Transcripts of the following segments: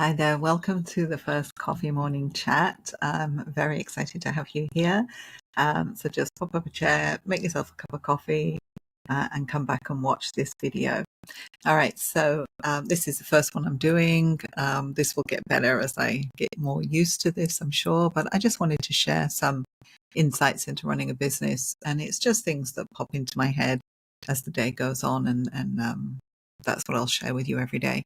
Hi there, welcome to the first coffee morning chat. I'm very excited to have you here. So just pop up a chair, make yourself a cup of coffee, and come back and watch this video. All right, so this is the first one I'm doing. This will get better as I get more used to this, I'm sure, but I just wanted to share some insights into running a business, and it's just things that pop into my head as the day goes on, and that's what I'll share with you every day.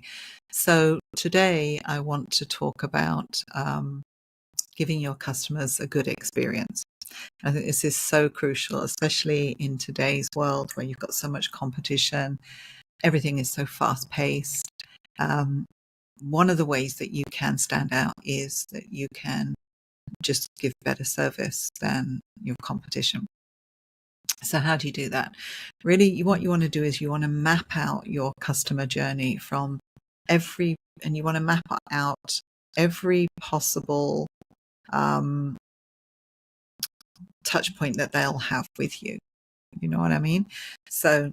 So today I want to talk about giving your customers a good experience. I think this is so crucial, especially in today's world where you've got so much competition. Everything is so fast paced. One of the ways that you can stand out is that you can just give better service than your competition. So how do you do that? Really, what you want to do is you want to map out your customer journey from and you want to map out every possible touch point that they'll have with you. You know what I mean? So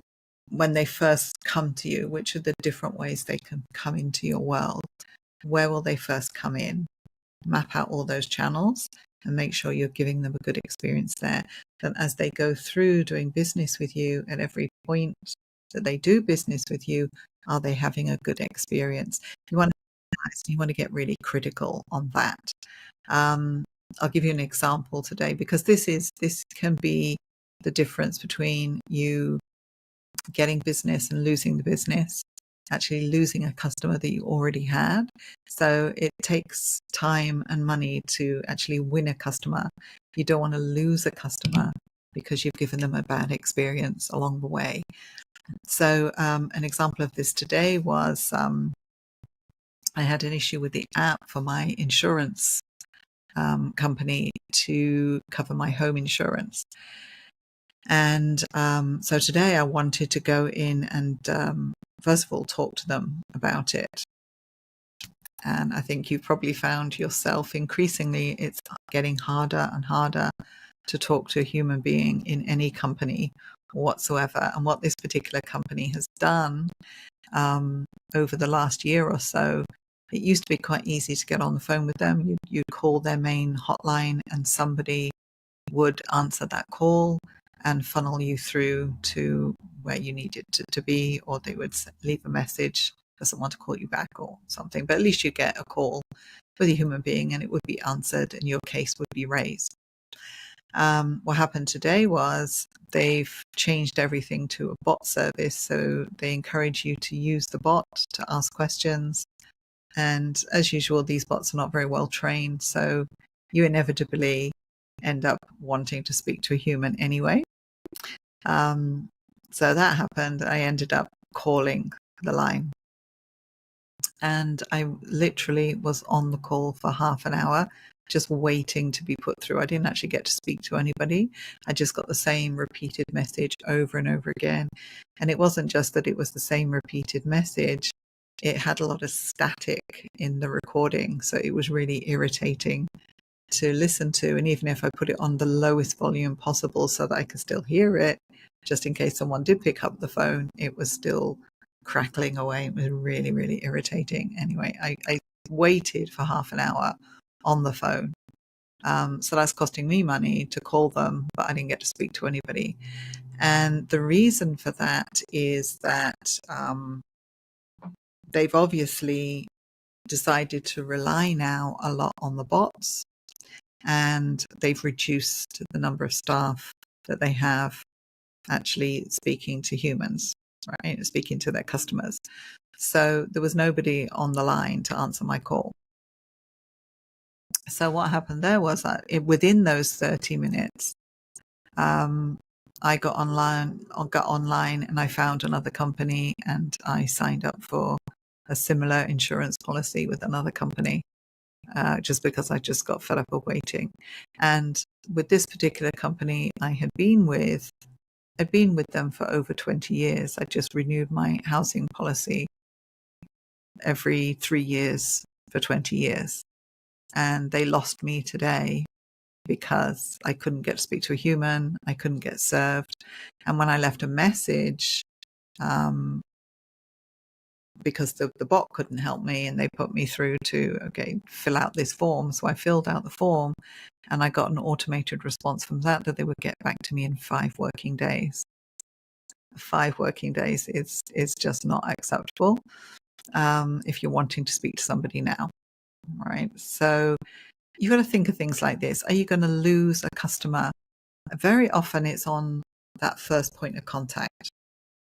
when they first come to you, which are the different ways they can come into your world? Where will they first come in? Map out all those channels and make sure you're giving them a good experience there. Then as they go through doing business with you, at every point that they do business with you, are they having a good experience? You want to get really critical on that. I'll give you an example today, because this can be the difference between you getting business and losing the business, actually losing a customer that you already had. So it takes time and money to actually win a customer. You don't want to lose a customer because you've given them a bad experience along the way. So an example of this today was I had an issue with the app for my insurance company to cover my home insurance. And so today I wanted to go in and first of all talk to them about it. And I think you've probably found yourself increasingly it's getting harder and harder to talk to a human being in any company whatsoever. And what this particular company has done over the last year or so, it used to be quite easy to get on the phone with them. You'd call their main hotline and somebody would answer that call and funnel you through to where you needed to be, or they would leave a message for someone to call you back or something. But at least you get a call with a human being and it would be answered and your case would be raised. What happened today was they've changed everything to a bot service. So they encourage you to use the bot to ask questions. And as usual, these bots are not very well trained. So you inevitably end up wanting to speak to a human anyway. So that happened. I ended up calling the line. And I literally was on the call for half an hour, just waiting to be put through. I didn't actually get to speak to anybody. I just got the same repeated message over and over again. And it wasn't just that it was the same repeated message. It had a lot of static in the recording. So it was really irritating to listen to. And even if I put it on the lowest volume possible so that I could still hear it, just in case someone did pick up the phone, it was still crackling away. It was really, really irritating. Anyway, I waited for half an hour on the phone. So that's costing me money to call them, but I didn't get to speak to anybody. And the reason for that is that they've obviously decided to rely now a lot on the bots, and they've reduced the number of staff that they have actually speaking to humans, right? Speaking to their customers. So there was nobody on the line to answer my call. So what happened there was that within those 30 minutes, I got online and I found another company and I signed up for a similar insurance policy with another company. Just because I just got fed up of waiting. And with this particular company I'd been with them for over 20 years. I just renewed my housing policy every 3 years for 20 years. And they lost me today because I couldn't get to speak to a human. I couldn't get served. And when I left a message, because the bot couldn't help me, and they put me through to, okay, fill out this form. So I filled out the form, and I got an automated response from that they would get back to me in 5 working days. 5 working days is just not acceptable if you're wanting to speak to somebody now, right? So you've got to think of things like this. Are you going to lose a customer? Very often it's on that first point of contact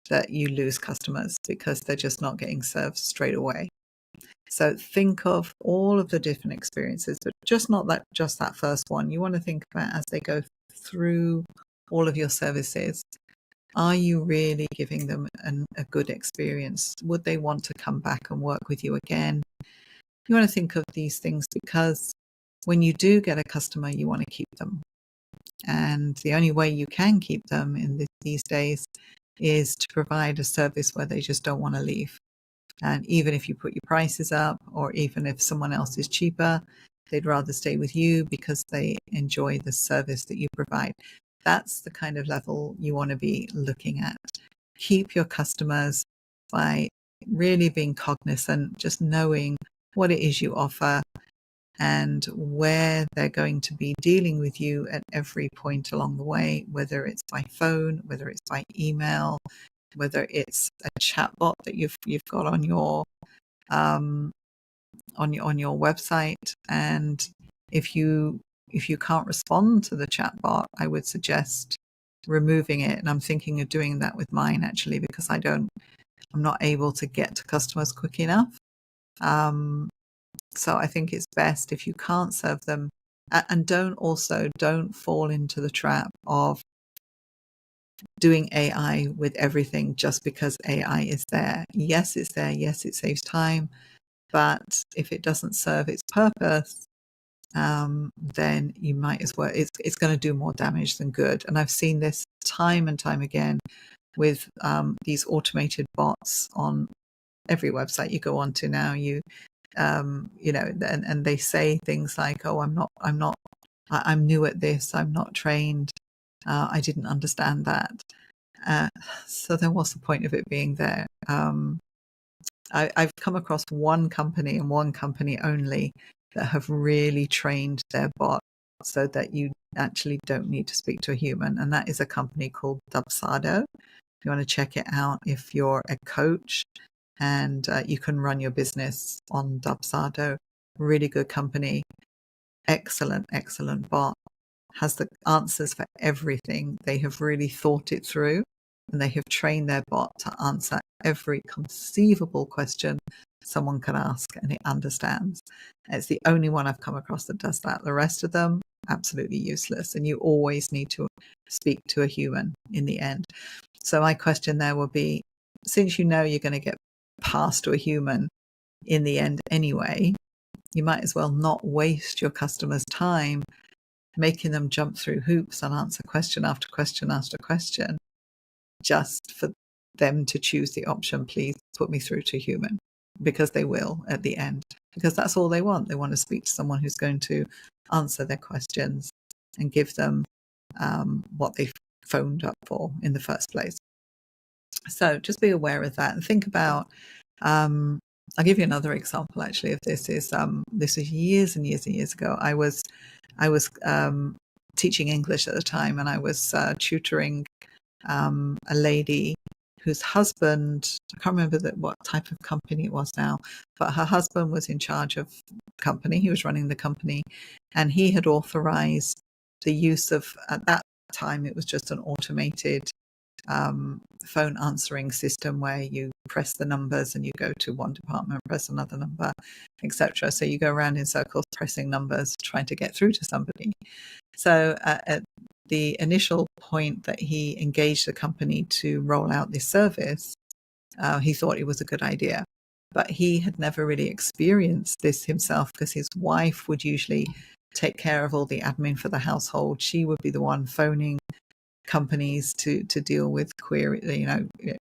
that you lose customers because they're just not getting served straight away. So think of all of the different experiences, but just that first one. You want to think about as they go through all of your services. Are you really giving them a good experience? Would they want to come back and work with you again? You want to think of these things because when you do get a customer, you want to keep them. And the only way you can keep them in these days is to provide a service where they just don't want to leave. And even if you put your prices up, or even if someone else is cheaper, they'd rather stay with you because they enjoy the service that you provide. That's the kind of level you want to be looking at. Keep your customers by really being cognizant, just knowing what it is you offer and where they're going to be dealing with you at every point along the way, whether it's by phone, whether it's by email, whether it's a chatbot that you've got on your website. And if you can't respond to the chatbot, I would suggest removing it. And I'm thinking of doing that with mine actually, because I'm not able to get to customers quick enough. So I think it's best if you can't serve them, and don't fall into the trap of doing AI with everything just because AI is there. Yes, it's there. Yes, it saves time. But if it doesn't serve its purpose, then you might as well, it's going to do more damage than good. And I've seen this time and time again with these automated bots on every website you go onto now. And they say things like, "Oh, I'm new at this. I'm not trained. I didn't understand that." So then what's the point of it being there? I've come across one company and one company only that have really trained their bot so that you actually don't need to speak to a human. And that is a company called Dubsado. If you want to check it out, if you're a coach and you can run your business on Dubsado, really good company, excellent bot, has the answers for everything. They have really thought it through, and they have trained their bot to answer every conceivable question someone can ask, and it understands. It's the only one I've come across that does that. The rest of them, absolutely useless, and you always need to speak to a human in the end. So my question there will be, since you know you're going to get passed to a human in the end anyway, you might as well not waste your customers' time making them jump through hoops and answer question after question after question just for them to choose the option, please put me through to human, because they will at the end, because that's all they want. They want to speak to someone who's going to answer their questions and give them what they phoned up for in the first place. So just be aware of that and think about, I'll give you another example actually of this. This is years and years and years ago. I was teaching English at the time, and I was tutoring a lady whose husband, I can't remember what type of company it was now, but her husband was in charge of the company. He was running the company, and he had authorized the use of, at that time, it was just an automated phone answering system where you press the numbers and you go to one department, press another number, etc. So you go around in circles pressing numbers, trying to get through to somebody. So at the initial point that he engaged the company to roll out this service, he thought it was a good idea. But he had never really experienced this himself, because his wife would usually take care of all the admin for the household. She would be the one phoning companies to deal with query,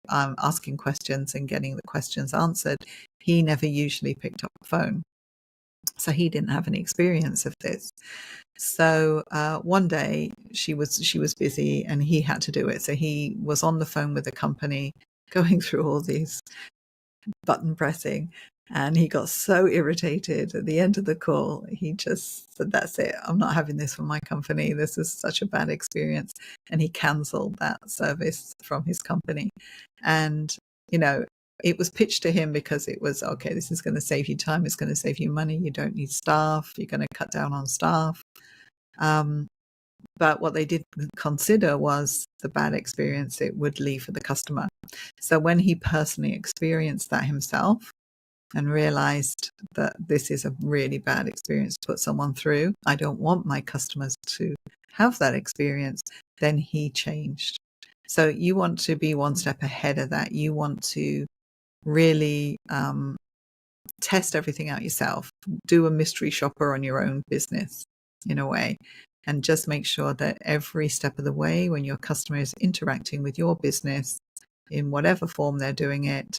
asking questions and getting the questions answered. He never usually picked up the phone, so he didn't have any experience of this. So one day she was busy and he had to do it. So he was on the phone with the company, going through all these button pressing. And he got so irritated at the end of the call. He just said, that's it. I'm not having this for my company. This is such a bad experience. And he cancelled that service from his company. And, you know, it was pitched to him because it was, okay, this is going to save you time. It's going to save you money. You don't need staff. You're going to cut down on staff. But what they did consider was the bad experience it would leave for the customer. So when he personally experienced that himself and realized that this is a really bad experience to put someone through, I don't want my customers to have that experience, then he changed. So you want to be one step ahead of that. You want to really test everything out yourself, do a mystery shopper on your own business in a way, and just make sure that every step of the way when your customer is interacting with your business in whatever form they're doing it,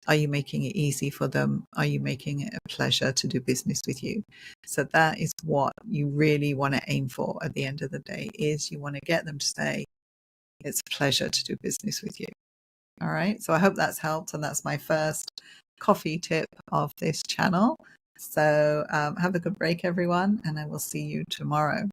are you making it easy for them? Are you making it a pleasure to do business with you? So that is what you really want to aim for at the end of the day, is you want to get them to say, it's a pleasure to do business with you. All right. So I hope that's helped. And that's my first coffee tip of this channel. So have a good break, everyone. And I will see you tomorrow.